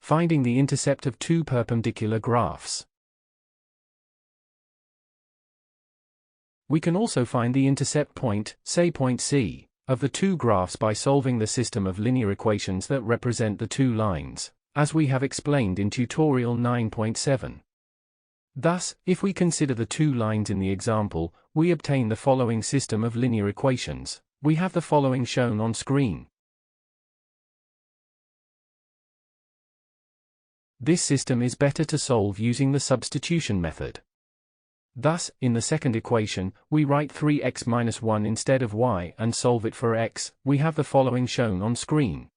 Finding the intercept of two perpendicular graphs. We can also find the intercept point, say point C, of the two graphs by solving the system of linear equations that represent the two lines, as we have explained in tutorial 9.7. Thus, if we consider the two lines in the example, we obtain the following system of linear equations. We have the following shown on screen. This system is better to solve using the substitution method. Thus, in the second equation, we write 3x minus 1 instead of y and solve it for x. We have the following shown on screen.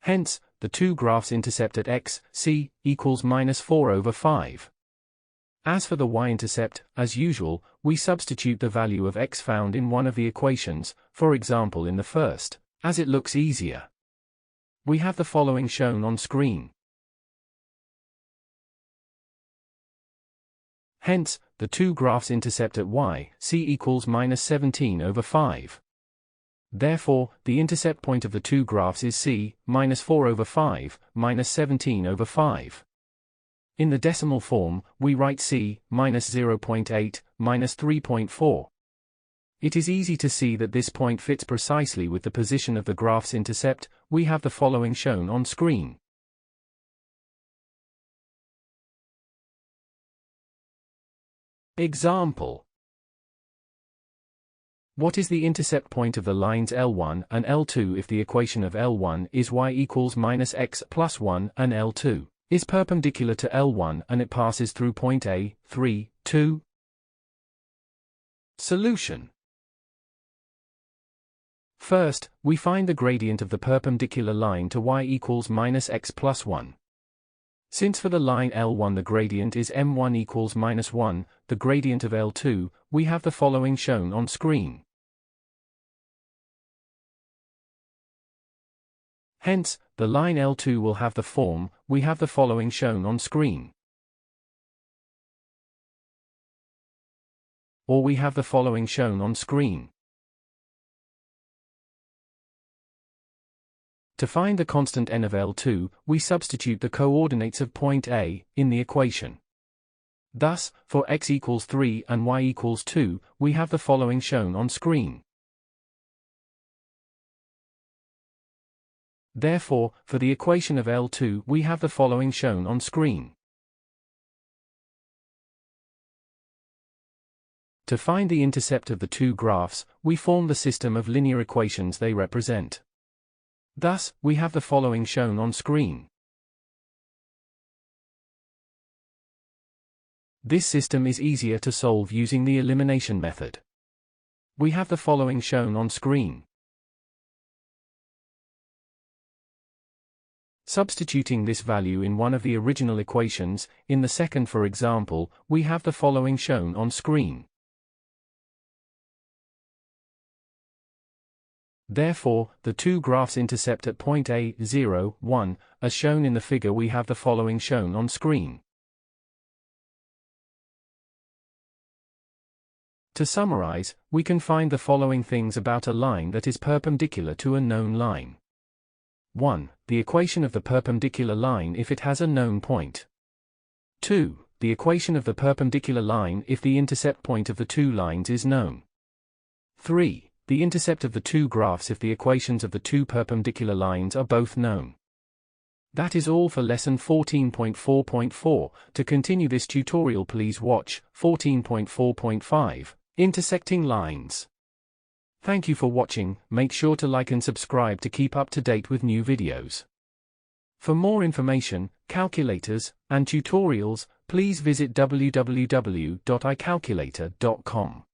Hence, the two graphs intercept at x, c, equals minus 4/5. As for the y-intercept, as usual, we substitute the value of x found in one of the equations, for example in the first, as it looks easier. We have the following shown on screen. Hence, the two graphs intercept at y, c equals minus 17/5. Therefore, the intercept point of the two graphs is c, minus 4/5, minus 17/5. In the decimal form, we write c, minus 0.8, minus 3.4. It is easy to see that this point fits precisely with the position of the graph's intercept. We have the following shown on screen. Example. What is the intercept point of the lines L1 and L2 if the equation of L1 is y equals minus x plus 1 and L2 is perpendicular to L1 and it passes through point A, 3, 2? Solution. First, we find the gradient of the perpendicular line to y equals minus x plus 1. Since for the line L1 the gradient is m1 equals minus 1, the gradient of L2, we have the following shown on screen. Hence, the line L2 will have the form. We have the following shown on screen. Or we have the following shown on screen. To find the constant n of L2, we substitute the coordinates of point A in the equation. Thus, for x equals 3 and y equals 2, we have the following shown on screen. Therefore, for the equation of L2, we have the following shown on screen. To find the intercept of the two graphs, we form the system of linear equations they represent. Thus, we have the following shown on screen. This system is easier to solve using the elimination method. We have the following shown on screen. Substituting this value in one of the original equations, in the second for example, we have the following shown on screen. Therefore, the two graphs intercept at point A, 0, 1, as shown in the figure. We have the following shown on screen. To summarize, we can find the following things about a line that is perpendicular to a known line. 1. The equation of the perpendicular line if it has a known point. 2. The equation of the perpendicular line if the intercept point of the two lines is known. 3. The intercept of the two graphs if the equations of the two perpendicular lines are both known. That is all for lesson 14.4.4. To continue this tutorial, please watch 14.4.5, Intersecting Lines. Thank you for watching. Make sure to like and subscribe to keep up to date with new videos. For more information, calculators, and tutorials, please visit www.icalculator.com.